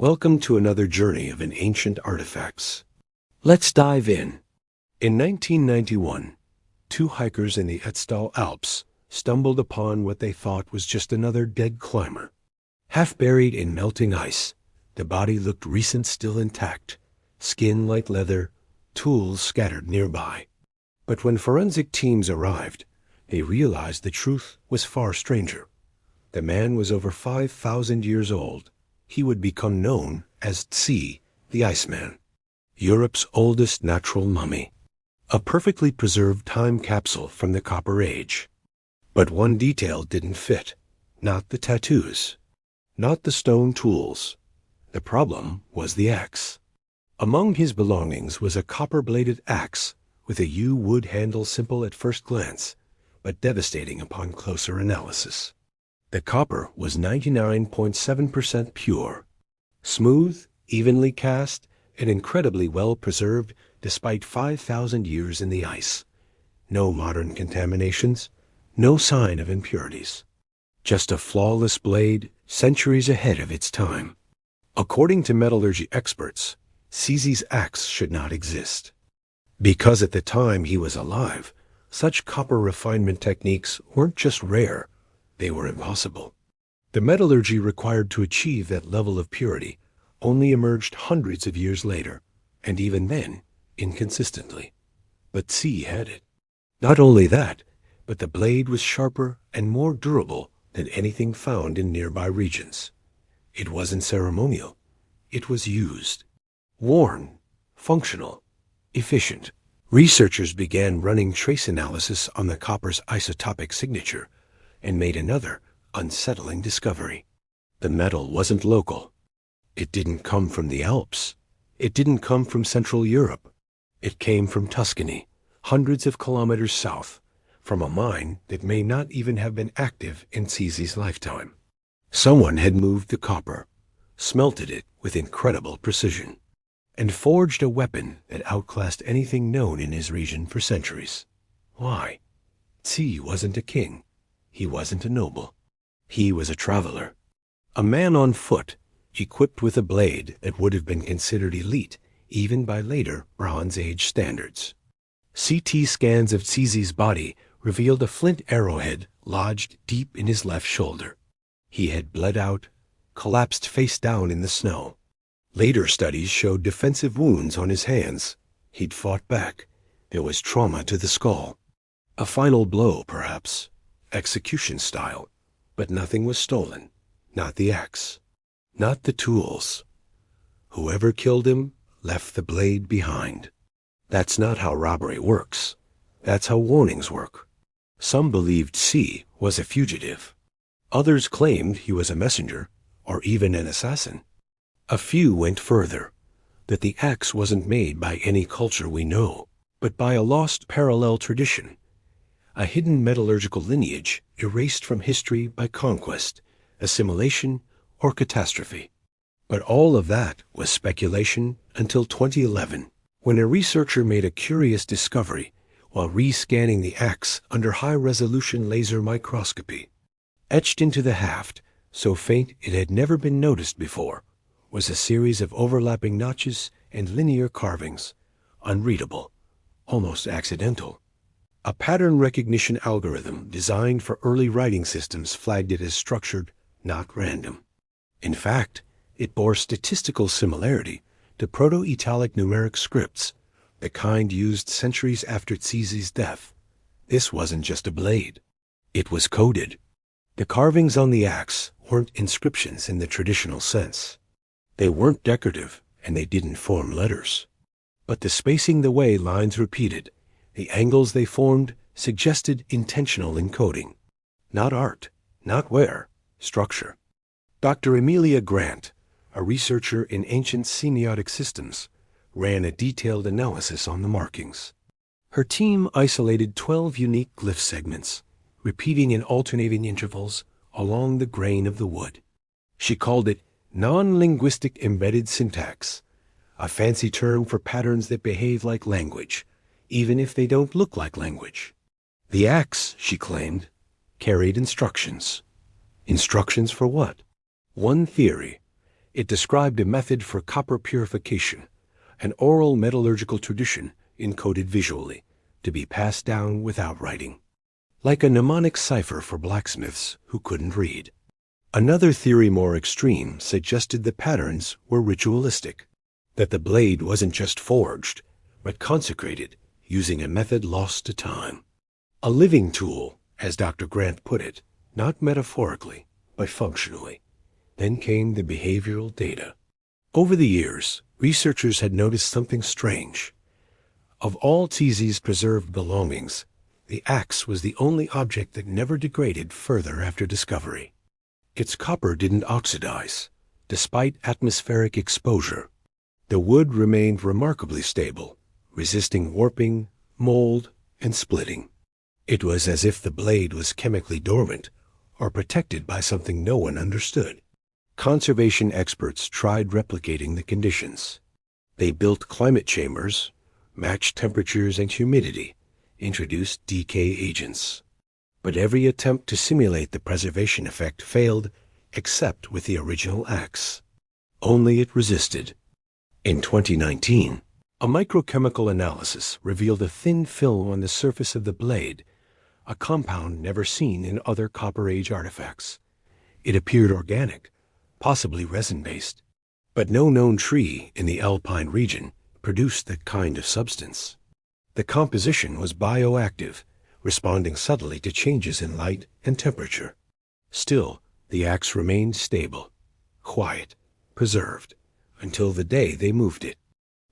Welcome to another journey of ancient artifacts. Let's dive in. In 1991, two hikers in the Ötzi Alps stumbled upon what they thought was just another dead climber. Half buried in melting ice, the body looked recent, still intact, skin like leather, tools scattered nearby. But when forensic teams arrived, they realized the truth was far stranger. The man was over 5,000 years old. He would become known as Ötzi the Iceman, Europe's oldest natural mummy, a perfectly preserved time capsule from the Copper Age. But one detail didn't fit, not the tattoos, not the stone tools. The problem was the axe. Among his belongings was a copper-bladed axe with a yew wood handle, simple at first glance, but devastating upon closer analysis. The copper was 99.7% pure, smooth, evenly cast, and incredibly well preserved despite 5,000 years in the ice. No modern contaminations, no sign of impurities. Just a flawless blade, centuries ahead of its time. According to metallurgy experts, Ötzi's axe should not exist. Because at the time he was alive, such copper refinement techniques weren't just rare, they were impossible. The metallurgy required to achieve that level of purity only emerged hundreds of years later, and even then, inconsistently. But Ötzi had it. Not only that, but the blade was sharper and more durable than anything found in nearby regions. It wasn't ceremonial. It was used. Worn, functional, efficient. Researchers began running trace analysis on the copper's isotopic signature and made another unsettling discovery. The metal wasn't local. It didn't come from the Alps. It didn't come from Central Europe. It came from Tuscany, hundreds of kilometers south, from a mine that may not even have been active in Ötzi's lifetime. Someone had moved the copper, smelted it with incredible precision, and forged a weapon that outclassed anything known in his region for centuries. Why? Ötzi wasn't a king. He wasn't a noble. He was a traveler. A man on foot, equipped with a blade that would have been considered elite even by later Bronze Age standards. CT scans of Ötzi's body revealed a flint arrowhead lodged deep in his left shoulder. He had bled out, collapsed face down in the snow. Later studies showed defensive wounds on his hands. He'd fought back. There was trauma to the skull. A final blow, perhaps. Execution style. But nothing was stolen. Not the axe. Not the tools. Whoever killed him left the blade behind. That's not how robbery works. That's how warnings work. Some believed Ötzi was a fugitive. Others claimed he was a messenger, or even an assassin. A few went further, that the axe wasn't made by any culture we know, but by a lost parallel tradition, a hidden metallurgical lineage erased from history by conquest, assimilation, or catastrophe. But all of that was speculation until 2011, when a researcher made a curious discovery while re-scanning the axe under high-resolution laser microscopy. Etched into the haft, so faint it had never been noticed before, was a series of overlapping notches and linear carvings, unreadable, almost accidental. A pattern recognition algorithm designed for early writing systems flagged it as structured, not random. In fact, it bore statistical similarity to Proto-Italic numeric scripts, the kind used centuries after Ötzi's death. This wasn't just a blade. It was coded. The carvings on the axe weren't inscriptions in the traditional sense. They weren't decorative, and they didn't form letters. But the spacing, the way lines repeated, the angles they formed suggested intentional encoding. Not art, not wear, structure. Dr. Emilia Grant, a researcher in ancient semiotic systems, ran a detailed analysis on the markings. Her team isolated 12 unique glyph segments, repeating in alternating intervals along the grain of the wood. She called it non-linguistic embedded syntax, a fancy term for patterns that behave like language, even if they don't look like language. The axe, she claimed, carried instructions. Instructions for what? One theory. It described a method for copper purification, an oral metallurgical tradition encoded visually, to be passed down without writing, like a mnemonic cipher for blacksmiths who couldn't read. Another theory, more extreme, suggested the patterns were ritualistic, that the blade wasn't just forged, but consecrated using a method lost to time. A living tool, as Dr. Grant put it, not metaphorically, but functionally. Then came the behavioral data. Over the years, researchers had noticed something strange. Of all Ötzi's preserved belongings, the axe was the only object that never degraded further after discovery. Its copper didn't oxidize, despite atmospheric exposure. The wood remained remarkably stable, resisting warping, mold, and splitting. It was as if the blade was chemically dormant or protected by something no one understood. Conservation experts tried replicating the conditions. They built climate chambers, matched temperatures and humidity, introduced decay agents. But every attempt to simulate the preservation effect failed, except with the original axe. Only it resisted. In 2019, a microchemical analysis revealed a thin film on the surface of the blade, a compound never seen in other Copper Age artifacts. It appeared organic, possibly resin-based, but no known tree in the Alpine region produced that kind of substance. The composition was bioactive, responding subtly to changes in light and temperature. Still, the axe remained stable, quiet, preserved, until the day they moved it.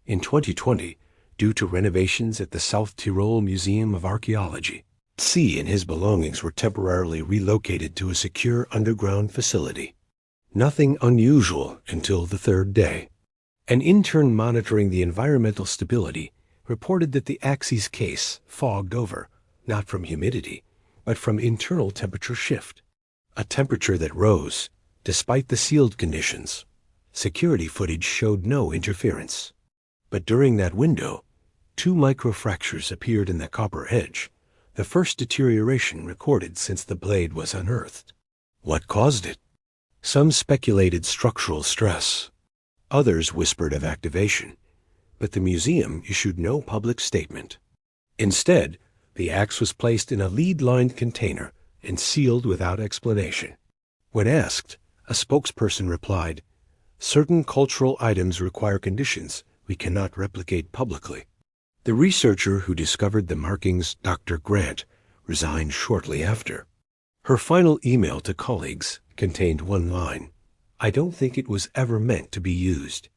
In 2020, due to renovations at the South Tyrol Museum of Archaeology, Ötzi and his belongings were temporarily relocated to a secure underground facility. Nothing unusual until the third day. An intern monitoring the environmental stability reported that the axe's case fogged over, not from humidity, but from internal temperature shift, a temperature that rose, despite the sealed conditions. Security footage showed no interference. But during that window, 2 microfractures appeared in the copper edge, the first deterioration recorded since the blade was unearthed. What caused it? Some speculated structural stress. Others whispered of activation, but the museum issued no public statement. Instead, the axe was placed in a lead-lined container and sealed without explanation. When asked, a spokesperson replied, "Certain cultural items require conditions we cannot replicate publicly." The researcher who discovered the markings, Dr. Grant, resigned shortly after. Her final email to colleagues contained one line: "I don't think it was ever meant to be used.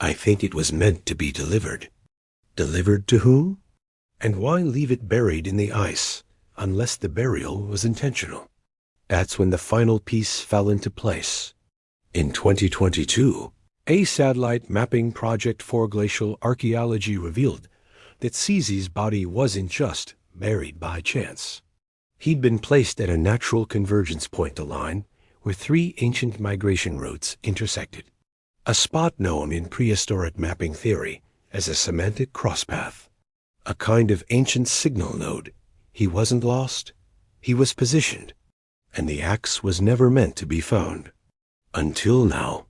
I think it was meant to be delivered." Delivered to whom? And why leave it buried in the ice, unless the burial was intentional? That's when the final piece fell into place. In 2022, a satellite mapping project for glacial archaeology revealed that Ötzi's body wasn't just buried by chance. He'd been placed at a natural convergence point line where 3 ancient migration routes intersected, a spot known in prehistoric mapping theory as a semantic crosspath, a kind of ancient signal node. He wasn't lost, he was positioned, and the axe was never meant to be found. Until now.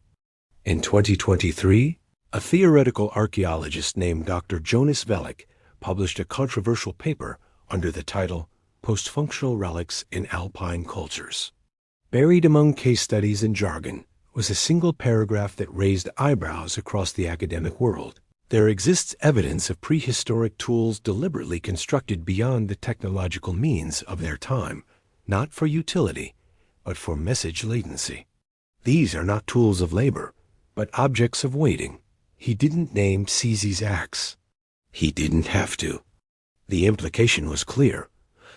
In 2023, a theoretical archaeologist named Dr. Jonas Velick published a controversial paper under the title Postfunctional Relics in Alpine Cultures. Buried among case studies and jargon was a single paragraph that raised eyebrows across the academic world. There exists evidence of prehistoric tools deliberately constructed beyond the technological means of their time, not for utility, but for message latency. These are not tools of labor, but objects of waiting. He didn't name Ötzi's axe. He didn't have to. The implication was clear.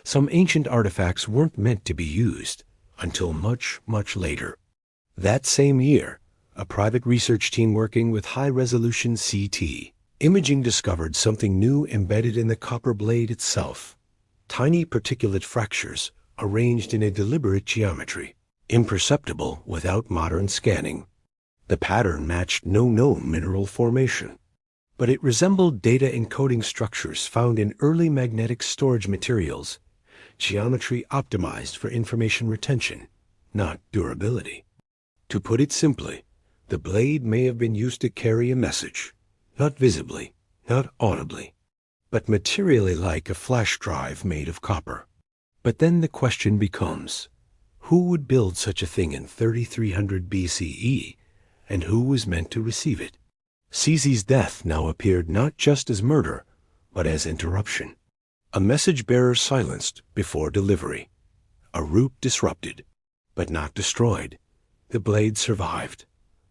Some ancient artifacts weren't meant to be used until much, much later. That same year, a private research team working with high-resolution CT imaging discovered something new embedded in the copper blade itself. Tiny particulate fractures arranged in a deliberate geometry, imperceptible without modern scanning. The pattern matched no known mineral formation, but it resembled data encoding structures found in early magnetic storage materials, geometry optimized for information retention, not durability. To put it simply, The blade may have been used to carry a message, not visibly, not audibly, but materially like a flash drive made of copper. But then the question becomes, who would build such a thing in 3300 BCE, and who was meant to receive it? Cece's death now appeared not just as murder, but as interruption. A message bearer silenced before delivery. A route disrupted, but not destroyed. The blade survived.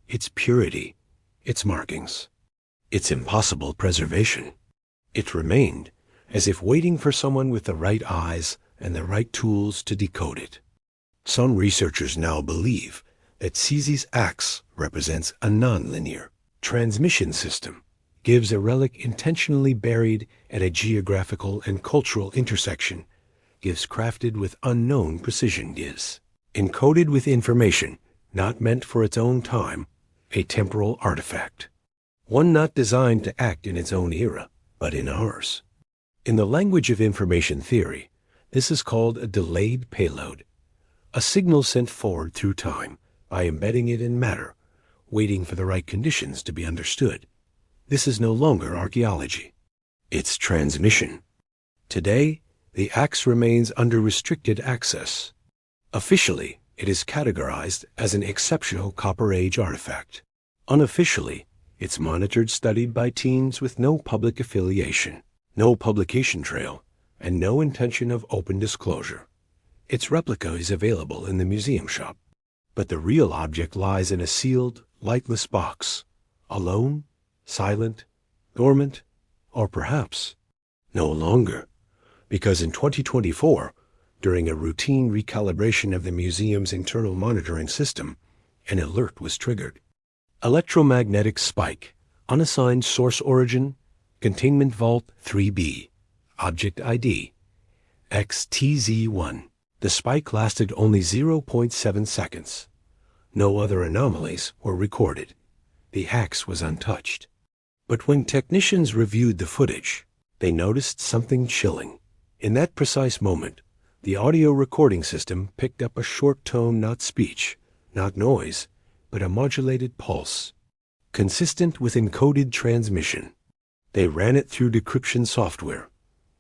Its purity, its markings, its impossible preservation. It remained, as if waiting for someone with the right eyes and the right tools to decode it. Some researchers now believe that Cece's axe represents a nonlinear transmission system, gives a relic intentionally buried at a geographical and cultural intersection, gives crafted with unknown precision, gives encoded with information not meant for its own time, a temporal artifact, one not designed to act in its own era, but in ours. In the language of information theory, this is called a delayed payload, a signal sent forward through time by embedding it in matter, waiting for the right conditions to be understood. This is no longer archaeology. It's transmission. Today, the axe remains under restricted access. Officially, it is categorized as an exceptional Copper Age artifact. Unofficially, it's monitored, studied by teams with no public affiliation, no publication trail, and no intention of open disclosure. Its replica is available in the museum shop, but the real object lies in a sealed, lightless box, alone, silent, dormant, or perhaps no longer, because in 2024, during a routine recalibration of the museum's internal monitoring system, an alert was triggered. Electromagnetic spike, unassigned source origin, containment vault 3B, object ID, XTZ1. The spike lasted only 0.7 seconds. No other anomalies were recorded. The axe was untouched. But when technicians reviewed the footage, they noticed something chilling. In that precise moment, the audio recording system picked up a short tone, not speech, not noise, but a modulated pulse, consistent with encoded transmission. They ran it through decryption software.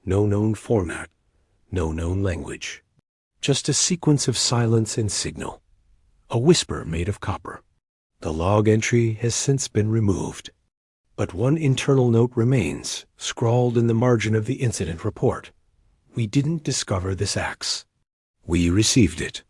No known format, no known language. Just a sequence of silence and signal. A whisper made of copper. The log entry has since been removed. But one internal note remains, scrawled in the margin of the incident report. We didn't discover this axe. We received it.